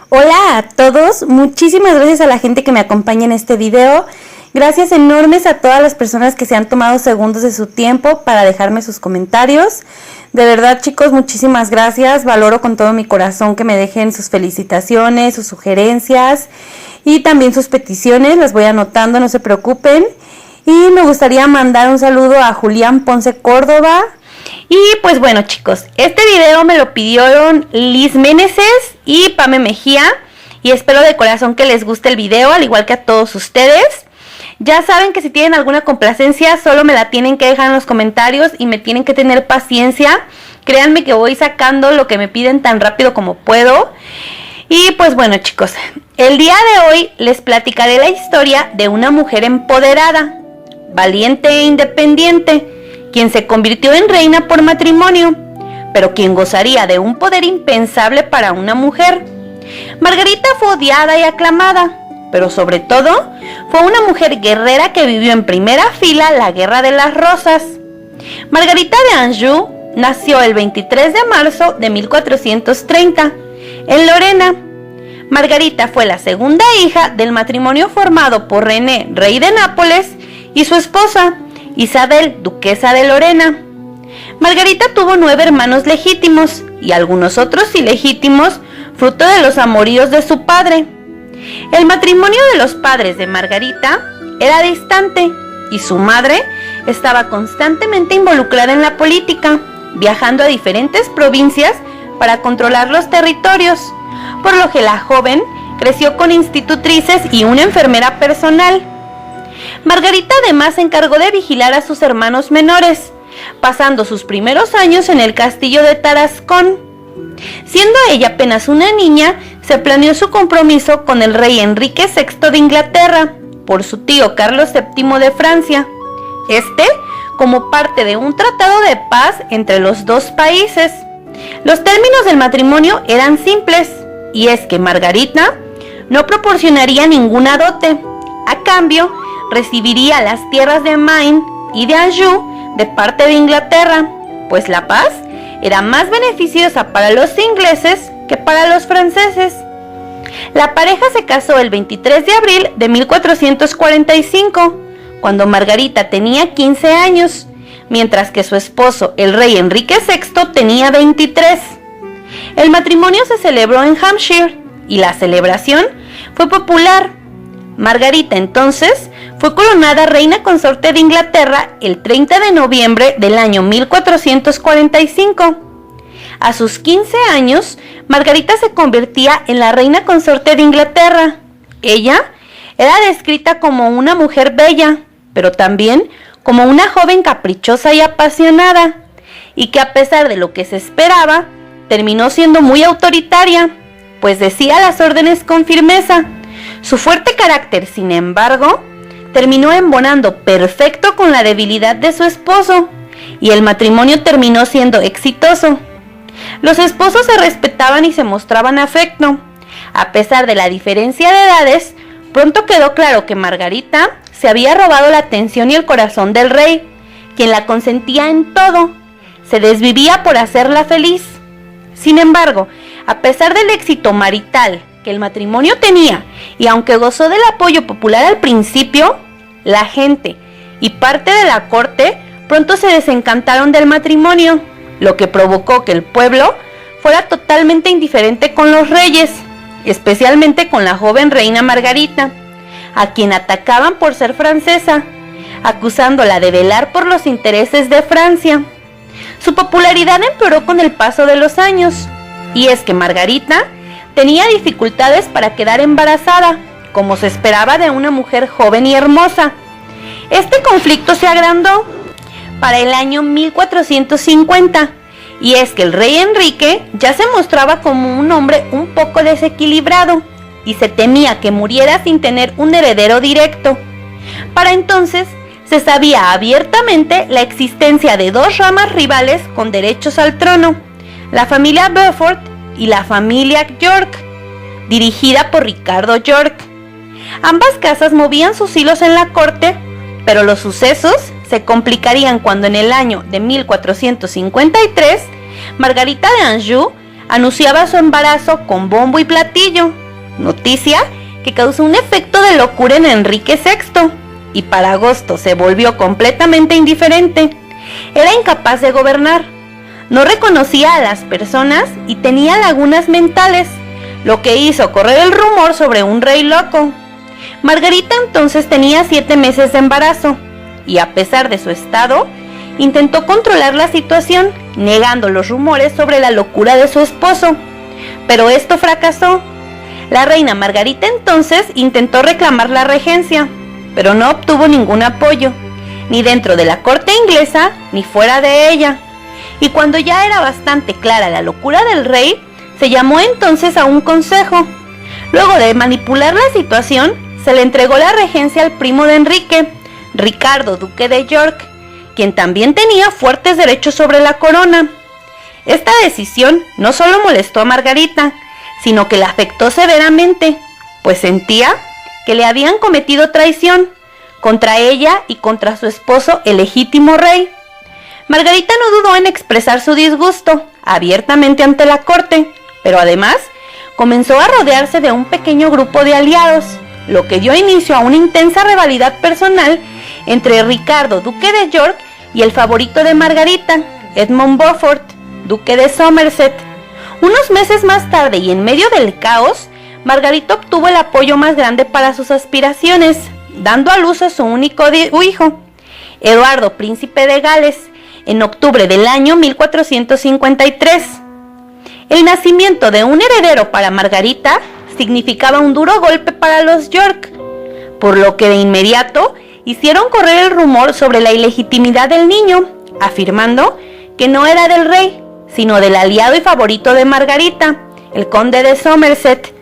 Hola a todos, muchísimas gracias a la gente que me acompaña en este video. Gracias enormes a todas las personas que se han tomado segundos de su tiempo para dejarme sus comentarios. De verdad, chicos, muchísimas gracias. Valoro con todo mi corazón que me dejen sus felicitaciones, sus sugerencias y también sus peticiones. Las voy anotando, no se preocupen. Y me gustaría mandar un saludo a Julián Ponce Córdoba. Y pues bueno, chicos, este video me lo pidieron Liz Meneses y Pame Mejía. Y espero de corazón que les guste el video, al igual que a todos ustedes. Ya saben que si tienen alguna complacencia, solo me la tienen que dejar en los comentarios y me tienen que tener paciencia. Créanme que voy sacando lo que me piden tan rápido como puedo. Y pues bueno, chicos, el día de hoy les platicaré la historia de una mujer empoderada, valiente e independiente, quien se convirtió en reina por matrimonio, pero quien gozaría de un poder impensable para una mujer. Margarita fue odiada y aclamada, pero sobre todo fue una mujer guerrera que vivió en primera fila la Guerra de las Rosas. Margarita de Anjou nació el 23 de marzo de 1430 en Lorena. Margarita fue la segunda hija del matrimonio formado por René, rey de Nápoles, y su esposa, Isabel, duquesa de Lorena. Margarita tuvo 9 hermanos legítimos y algunos otros ilegítimos, fruto de los amoríos de su padre. El matrimonio de los padres de Margarita era distante y su madre estaba constantemente involucrada en la política, viajando a diferentes provincias para controlar los territorios, por lo que la joven creció con institutrices y una enfermera personal. Margarita además se encargó de vigilar a sus hermanos menores, pasando sus primeros años en el castillo de Tarascón. Siendo ella apenas una niña, se planeó su compromiso con el rey Enrique VI de Inglaterra, por su tío Carlos VII de Francia, como parte de un tratado de paz entre los dos países. Los términos del matrimonio eran simples, y es que Margarita no proporcionaría ninguna dote. A cambio, recibiría las tierras de Maine y de Anjou de parte de Inglaterra, pues la paz era más beneficiosa para los ingleses que para los franceses. La pareja se casó el 23 de abril de 1445, cuando Margarita tenía 15 años, mientras que su esposo, el rey Enrique VI, tenía 23. El matrimonio se celebró en Hampshire y la celebración fue popular. Margarita entonces fue coronada reina consorte de Inglaterra el 30 de noviembre del año 1445. A sus 15 años, Margarita se convertía en la reina consorte de Inglaterra. Ella era descrita como una mujer bella, pero también como una joven caprichosa y apasionada, y que a pesar de lo que se esperaba, terminó siendo muy autoritaria, pues decía las órdenes con firmeza. Su fuerte carácter, sin embargo, terminó embonando perfecto con la debilidad de su esposo, y el matrimonio terminó siendo exitoso. Los esposos se respetaban y se mostraban afecto. A pesar de la diferencia de edades, pronto quedó claro que Margarita se había robado la atención y el corazón del rey, quien la consentía en todo. Se desvivía por hacerla feliz. Sin embargo, a pesar del éxito marital que el matrimonio tenía, y aunque gozó del apoyo popular al principio, la gente y parte de la corte pronto se desencantaron del matrimonio, lo que provocó que el pueblo fuera totalmente indiferente con los reyes, especialmente con la joven reina Margarita, a quien atacaban por ser francesa, acusándola de velar por los intereses de Francia. Su popularidad empeoró con el paso de los años, y es que Margarita tenía dificultades para quedar embarazada, como se esperaba de una mujer joven y hermosa. Este conflicto se agrandó para el año 1450, y es que el rey Enrique ya se mostraba como un hombre un poco desequilibrado, y se temía que muriera sin tener un heredero directo. Para entonces, se sabía abiertamente la existencia de 2 ramas rivales con derechos al trono, la familia Beaufort y la familia York, dirigida por Ricardo York. Ambas casas movían sus hilos en la corte, pero los sucesos se complicarían cuando en el año de 1453 Margarita de Anjou anunciaba su embarazo con bombo y platillo, noticia que causó un efecto de locura en Enrique VI, y para agosto se volvió completamente indiferente. Era incapaz de gobernar, no reconocía a las personas y tenía lagunas mentales, lo que hizo correr el rumor sobre un rey loco. Margarita entonces tenía 7 meses de embarazo, y a pesar de su estado, intentó controlar la situación, negando los rumores sobre la locura de su esposo, pero esto fracasó. La reina Margarita entonces intentó reclamar la regencia, pero no obtuvo ningún apoyo, ni dentro de la corte inglesa, ni fuera de ella. Y cuando ya era bastante clara la locura del rey, se llamó entonces a un consejo. Luego de manipular la situación, se le entregó la regencia al primo de Enrique, Ricardo, duque de York, quien también tenía fuertes derechos sobre la corona. Esta decisión no solo molestó a Margarita, sino que la afectó severamente, pues sentía que le habían cometido traición contra ella y contra su esposo, el legítimo rey. Margarita no dudó en expresar su disgusto abiertamente ante la corte, pero además comenzó a rodearse de un pequeño grupo de aliados, lo que dio inicio a una intensa rivalidad personal entre Ricardo, duque de York, y el favorito de Margarita, Edmund Beaufort, duque de Somerset. Unos meses más tarde y en medio del caos, Margarita obtuvo el apoyo más grande para sus aspiraciones, dando a luz a su único hijo, Eduardo, príncipe de Gales, en octubre del año 1453. El nacimiento de un heredero para Margarita significaba un duro golpe para los York, por lo que de inmediato hicieron correr el rumor sobre la ilegitimidad del niño, afirmando que no era del rey, sino del aliado y favorito de Margarita, el conde de Somerset.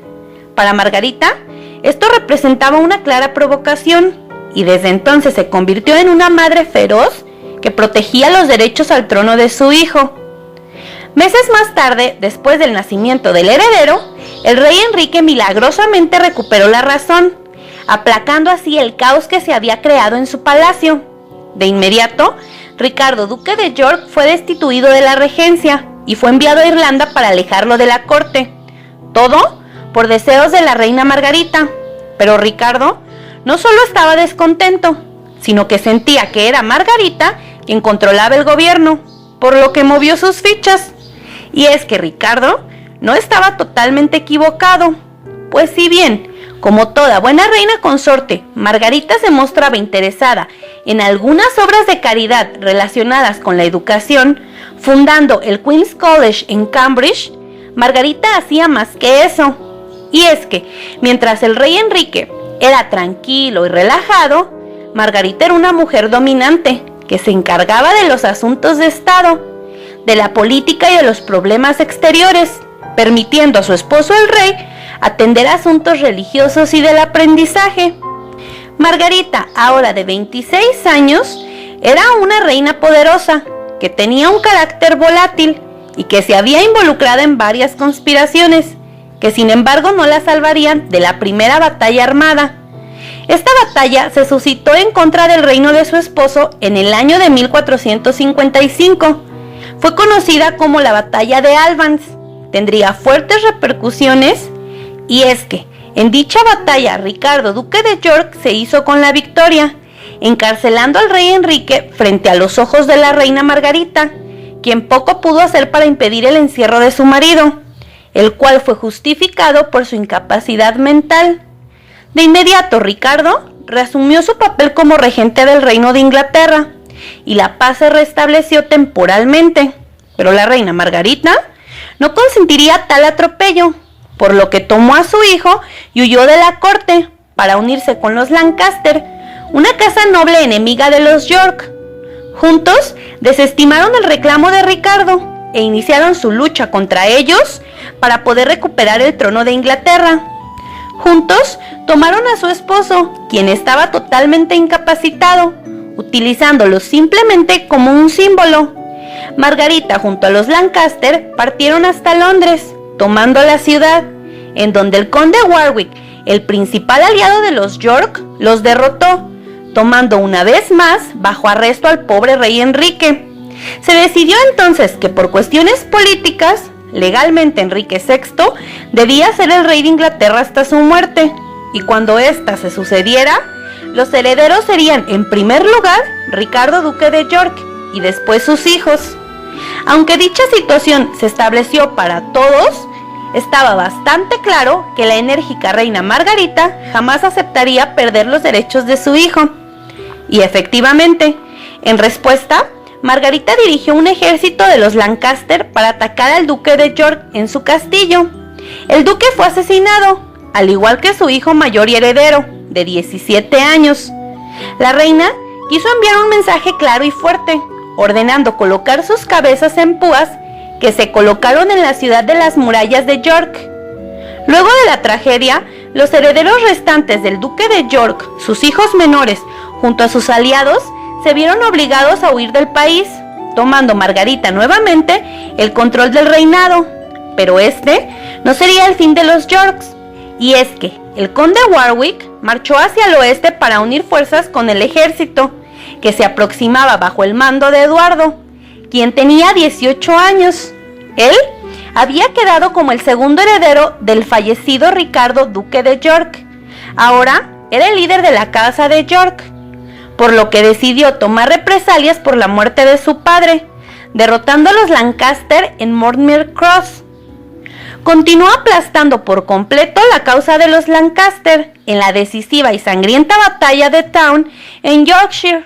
Para Margarita, esto representaba una clara provocación, y desde entonces se convirtió en una madre feroz que protegía los derechos al trono de su hijo. Meses más tarde, después del nacimiento del heredero, el rey Enrique milagrosamente recuperó la razón, aplacando así el caos que se había creado en su palacio. De inmediato, Ricardo, duque de York, fue destituido de la regencia y fue enviado a Irlanda para alejarlo de la corte. Todo por deseos de la reina Margarita. Pero Ricardo no solo estaba descontento, sino que sentía que era Margarita quien controlaba el gobierno, por lo que movió sus fichas. Y es que Ricardo no estaba totalmente equivocado, pues si bien, como toda buena reina consorte, Margarita se mostraba interesada en algunas obras de caridad relacionadas con la educación, fundando el Queen's College en Cambridge, Margarita hacía más que eso. Y es que, mientras el rey Enrique era tranquilo y relajado, Margarita era una mujer dominante que se encargaba de los asuntos de Estado, de la política y de los problemas exteriores, permitiendo a su esposo el rey atender asuntos religiosos y del aprendizaje. Margarita, ahora de 26 años, era una reina poderosa que tenía un carácter volátil y que se había involucrado en varias conspiraciones, que sin embargo no la salvarían de la primera batalla armada. Esta batalla se suscitó en contra del reino de su esposo en el año de 1455. Fue conocida como la Batalla de Albans. Tendría fuertes repercusiones, y es que en dicha batalla Ricardo, duque de York, se hizo con la victoria, encarcelando al rey Enrique frente a los ojos de la reina Margarita, quien poco pudo hacer para impedir el encierro de su marido, el cual fue justificado por su incapacidad mental. De inmediato Ricardo reasumió su papel como regente del reino de Inglaterra, y la paz se restableció temporalmente, pero la reina Margarita no consentiría tal atropello, por lo que tomó a su hijo y huyó de la corte para unirse con los Lancaster, una casa noble enemiga de los York. Juntos desestimaron el reclamo de Ricardo e iniciaron su lucha contra ellos para poder recuperar el trono de Inglaterra. Juntos tomaron a su esposo, quien estaba totalmente incapacitado, utilizándolo simplemente como un símbolo. Margarita junto a los Lancaster partieron hasta Londres, tomando la ciudad, en donde el conde Warwick, el principal aliado de los York, los derrotó, tomando una vez más bajo arresto al pobre rey Enrique. Se decidió entonces que por cuestiones políticas, legalmente Enrique VI debía ser el rey de Inglaterra hasta su muerte, y cuando ésta se sucediera, los herederos serían en primer lugar Ricardo duque de York y después sus hijos. Aunque dicha situación se estableció para todos, estaba bastante claro que la enérgica reina Margarita jamás aceptaría perder los derechos de su hijo. Y efectivamente, en respuesta, Margarita dirigió un ejército de los Lancaster para atacar al duque de York en su castillo. El duque fue asesinado, al igual que su hijo mayor y heredero, de 17 años. La reina quiso enviar un mensaje claro y fuerte, ordenando colocar sus cabezas en púas que se colocaron en la ciudad de las murallas de York. Luego de la tragedia, los herederos restantes del duque de York, sus hijos menores, junto a sus aliados, se vieron obligados a huir del país, tomando Margarita nuevamente el control del reinado. Pero este no sería el fin de los Yorks, y es que el conde Warwick marchó hacia el oeste para unir fuerzas con el ejército, que se aproximaba bajo el mando de Eduardo, quien tenía 18 años. Él había quedado como el segundo heredero del fallecido Ricardo duque de York. Ahora era el líder de la casa de York, por lo que decidió tomar represalias por la muerte de su padre, derrotando a los Lancaster en Mortimer Cross. Continuó aplastando por completo la causa de los Lancaster en la decisiva y sangrienta batalla de Town en Yorkshire.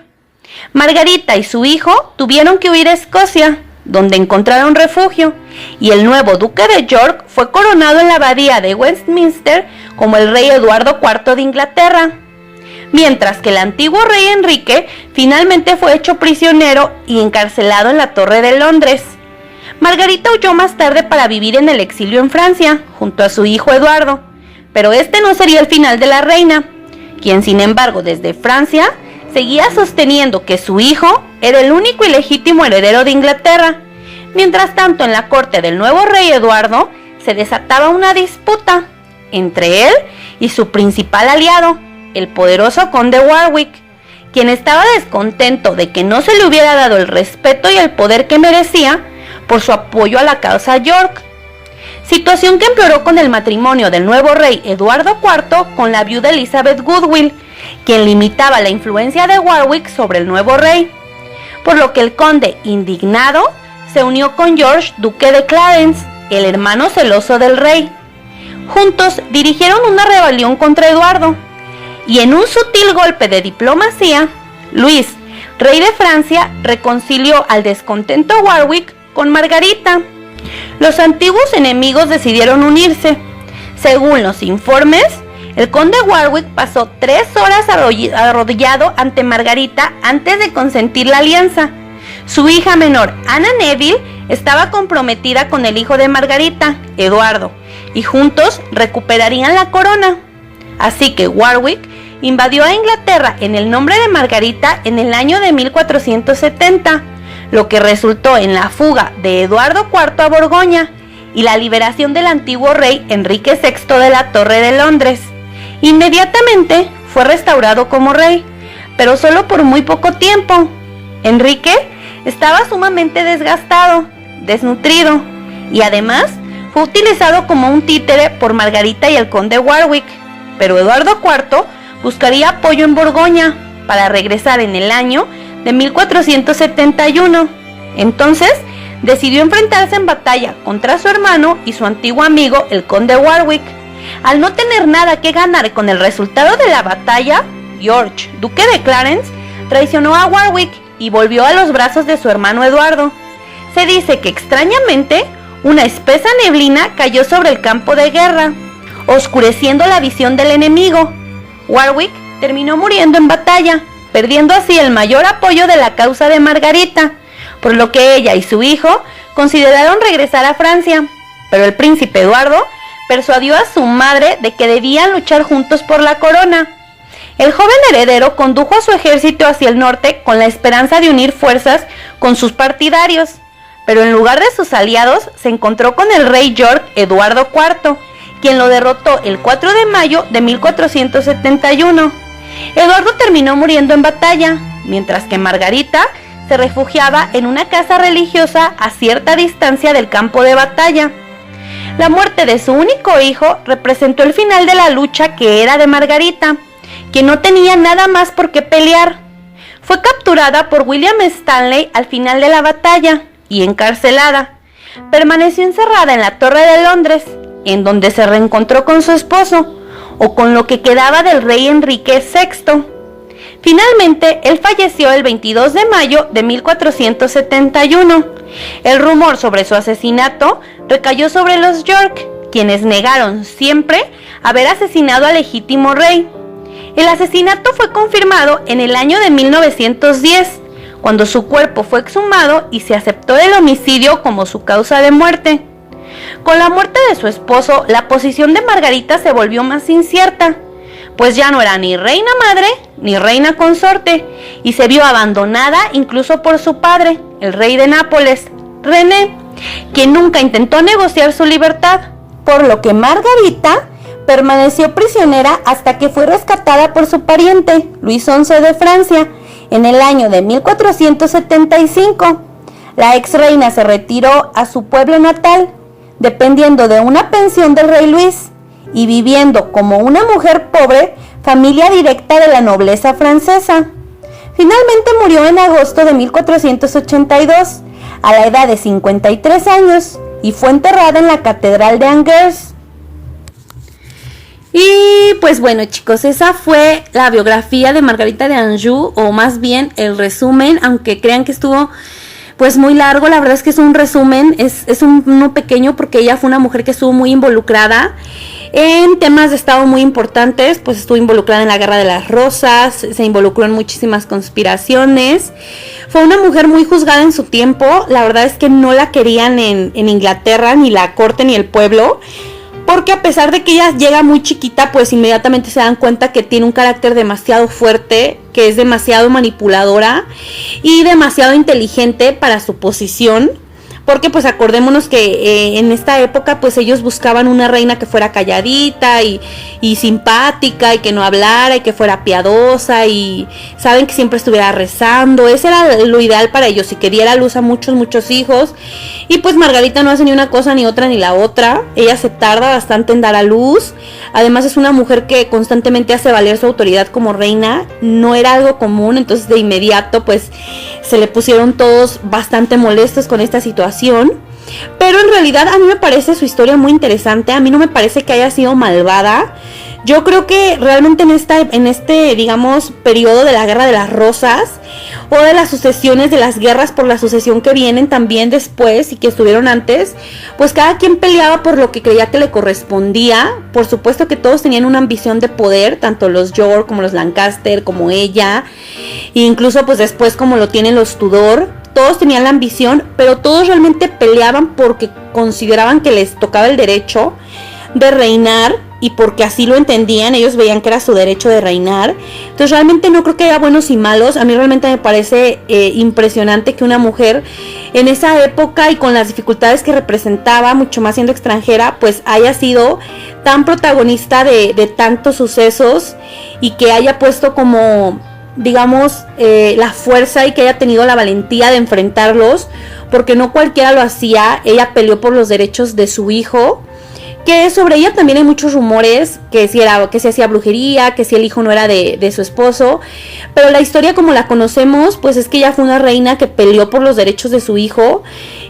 Margarita y su hijo tuvieron que huir a Escocia, donde encontraron refugio, y el nuevo duque de York fue coronado en la abadía de Westminster como el rey Eduardo IV de Inglaterra, mientras que el antiguo rey Enrique finalmente fue hecho prisionero y encarcelado en la Torre de Londres. Margarita huyó más tarde para vivir en el exilio en Francia, junto a su hijo Eduardo, pero este no sería el final de la reina, quien sin embargo desde Francia seguía sosteniendo que su hijo era el único y legítimo heredero de Inglaterra. Mientras tanto, en la corte del nuevo rey Eduardo se desataba una disputa entre él y su principal aliado, el poderoso conde Warwick, quien estaba descontento de que no se le hubiera dado el respeto y el poder que merecía por su apoyo a la causa York. Situación que empeoró con el matrimonio del nuevo rey Eduardo IV con la viuda Elizabeth Goodwill, quien limitaba la influencia de Warwick sobre el nuevo rey, por lo que el conde, indignado, se unió con George, duque de Clarence, el hermano celoso del rey. Juntos dirigieron una rebelión contra Eduardo, y en un sutil golpe de diplomacia, Luis, rey de Francia, reconcilió al descontento Warwick con Margarita. Los antiguos enemigos decidieron unirse. Según los informes, el conde Warwick pasó 3 horas arrodillado ante Margarita antes de consentir la alianza. Su hija menor, Anna Neville, estaba comprometida con el hijo de Margarita, Eduardo, y juntos recuperarían la corona. Así que Warwick invadió a Inglaterra en el nombre de Margarita en el año de 1470, lo que resultó en la fuga de Eduardo IV a Borgoña y la liberación del antiguo rey Enrique VI de la Torre de Londres. Inmediatamente fue restaurado como rey, pero solo por muy poco tiempo. Enrique estaba sumamente desgastado, desnutrido, y además fue utilizado como un títere por Margarita y el conde Warwick, pero Eduardo IV buscaría apoyo en Borgoña para regresar en el año de 1471. Entonces decidió enfrentarse en batalla contra su hermano y su antiguo amigo, el conde Warwick. Al no tener nada que ganar con el resultado de la batalla, George, duque de Clarence, traicionó a Warwick y volvió a los brazos de su hermano Eduardo. Se dice que extrañamente una espesa neblina cayó sobre el campo de guerra, oscureciendo la visión del enemigo. Warwick terminó muriendo en batalla, perdiendo así el mayor apoyo de la causa de Margarita, por lo que ella y su hijo consideraron regresar a Francia, pero el príncipe Eduardo persuadió a su madre de que debían luchar juntos por la corona. El joven heredero condujo a su ejército hacia el norte con la esperanza de unir fuerzas con sus partidarios, pero en lugar de sus aliados se encontró con el rey York Eduardo IV, quien lo derrotó el 4 de mayo de 1471. Eduardo terminó muriendo en batalla, mientras que Margarita se refugiaba en una casa religiosa a cierta distancia del campo de batalla. La muerte de su único hijo representó el final de la lucha que era de Margarita, que no tenía nada más por qué pelear. Fue capturada por William Stanley al final de la batalla y encarcelada. Permaneció encerrada en la Torre de Londres, en donde se reencontró con su esposo, o con lo que quedaba del rey Enrique VI. Finalmente, él falleció el 22 de mayo de 1471. El rumor sobre su asesinato recayó sobre los York, quienes negaron siempre haber asesinado al legítimo rey. El asesinato fue confirmado en el año de 1910, cuando su cuerpo fue exhumado y se aceptó el homicidio como su causa de muerte. Con la muerte de su esposo, la posición de Margarita se volvió más incierta, pues ya no era ni reina madre ni reina consorte, y se vio abandonada incluso por su padre, el rey de Nápoles, René, quien nunca intentó negociar su libertad, por lo que Margarita permaneció prisionera hasta que fue rescatada por su pariente, Luis XI de Francia, en el año de 1475. La ex reina se retiró a su pueblo natal, dependiendo de una pensión del rey Luis y viviendo como una mujer pobre, familia directa de la nobleza francesa. Finalmente murió en agosto de 1482, a la edad de 53 años, y fue enterrada en la Catedral de Angers. Y pues bueno, chicos, esa fue la biografía de Margarita de Anjou, o más bien el resumen, aunque crean que estuvo pues muy largo. La verdad es que es un resumen, es uno pequeño, porque ella fue una mujer que estuvo muy involucrada en temas de estado muy importantes. Pues estuvo involucrada en la Guerra de las Rosas, se involucró en muchísimas conspiraciones. Fue una mujer muy juzgada en su tiempo. La verdad es que no la querían en Inglaterra, ni la corte ni el pueblo, porque a pesar de que ella llega muy chiquita, pues inmediatamente se dan cuenta que tiene un carácter demasiado fuerte, que es demasiado manipuladora y demasiado inteligente para su posición. Porque pues acordémonos que en esta época pues ellos buscaban una reina que fuera calladita y simpática, y que no hablara, y que fuera piadosa, y saben, que siempre estuviera rezando. Ese era lo ideal para ellos, y que diera luz a muchos hijos. Y pues Margarita no hace ni una cosa ni otra ni la otra. Ella se tarda bastante en dar a luz. Además es una mujer que constantemente hace valer su autoridad como reina. No era algo común, entonces de inmediato pues se le pusieron todos bastante molestos con esta situación. Pero en realidad a mí me parece su historia muy interesante. A mí no me parece que haya sido malvada. Yo creo que realmente en este, digamos, periodo de la Guerra de las Rosas, o de las sucesiones, de las guerras por la sucesión que vienen también después y que estuvieron antes, pues cada quien peleaba por lo que creía que le correspondía. Por supuesto que todos tenían una ambición de poder, tanto los York como los Lancaster, como ella, e incluso pues después como lo tienen los Tudor. Todos tenían la ambición, pero todos realmente peleaban porque consideraban que les tocaba el derecho de reinar, y porque así lo entendían. Ellos veían que era su derecho de reinar. Entonces realmente no creo que haya buenos y malos. A mí realmente me parece impresionante que una mujer en esa época, y con las dificultades que representaba, mucho más siendo extranjera, pues haya sido tan protagonista de tantos sucesos, y que haya puesto como, digamos, la fuerza, y que haya tenido la valentía de enfrentarlos, porque no cualquiera lo hacía. Ella peleó por los derechos de su hijo, que sobre ella también hay muchos rumores, que si se hacía brujería, que si el hijo no era de su esposo. Pero la historia como la conocemos, pues es que ella fue una reina que peleó por los derechos de su hijo,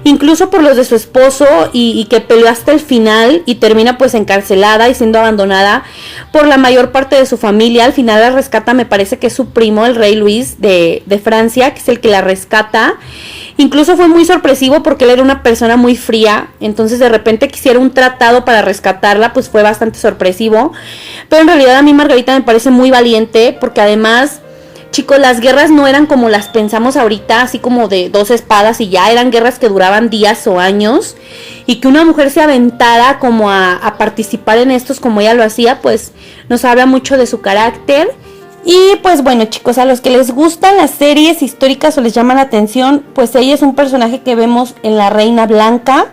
incluso por los de su esposo, y que peleó hasta el final, y termina pues encarcelada y siendo abandonada por la mayor parte de su familia. Al final la rescata, me parece que es su primo, el rey Luis de Francia, que es el que la rescata. Incluso fue muy sorpresivo porque él era una persona muy fría, entonces de repente quisiera un tratado para rescatarla, pues fue bastante sorpresivo. Pero en realidad a mí Margarita me parece muy valiente, porque además, chicos, las guerras no eran como las pensamos ahorita, así como de 2 espadas y ya. Eran guerras que duraban días o años, y que una mujer se aventara como a participar en estos como ella lo hacía, pues nos habla mucho de su carácter. Y pues bueno, chicos, a los que les gustan las series históricas o les llama la atención, pues ella es un personaje que vemos en La Reina Blanca,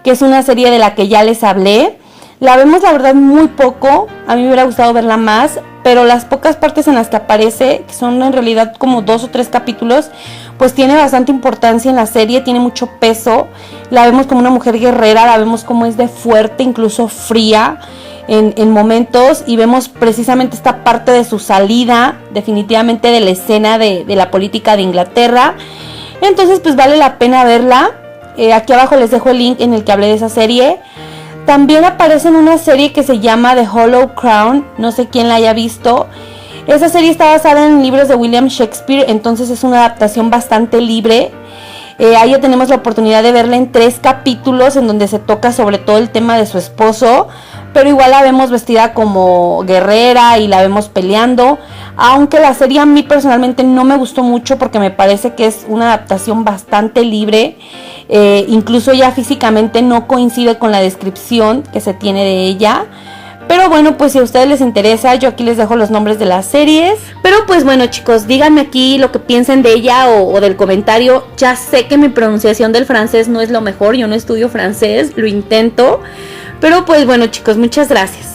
que es una serie de la que ya les hablé. La vemos la verdad muy poco, a mí me hubiera gustado verla más, pero las pocas partes en las que aparece, que son en realidad como 2 o 3 capítulos, pues tiene bastante importancia en la serie, tiene mucho peso. La vemos como una mujer guerrera, la vemos como es de fuerte, incluso fría en momentos, y vemos precisamente esta parte de su salida definitivamente de la escena de la política de Inglaterra. Entonces pues vale la pena verla. Aquí abajo les dejo el link en el que hablé de esa serie. También aparece en una serie que se llama The Hollow Crown, no sé quién la haya visto. Esa serie está basada en libros de William Shakespeare, entonces es una adaptación bastante libre. Ahí ya tenemos la oportunidad de verla en 3 capítulos en donde se toca sobre todo el tema de su esposo, pero igual la vemos vestida como guerrera y la vemos peleando, aunque la serie a mí personalmente no me gustó mucho porque me parece que es una adaptación bastante libre. Incluso ella físicamente no coincide con la descripción que se tiene de ella. Pero bueno, pues si a ustedes les interesa, yo aquí les dejo los nombres de las series. Pero pues bueno, chicos, díganme aquí lo que piensen de ella o del comentario. Ya sé que mi pronunciación del francés no es lo mejor, yo no estudio francés, lo intento. Pero pues bueno, chicos, muchas gracias.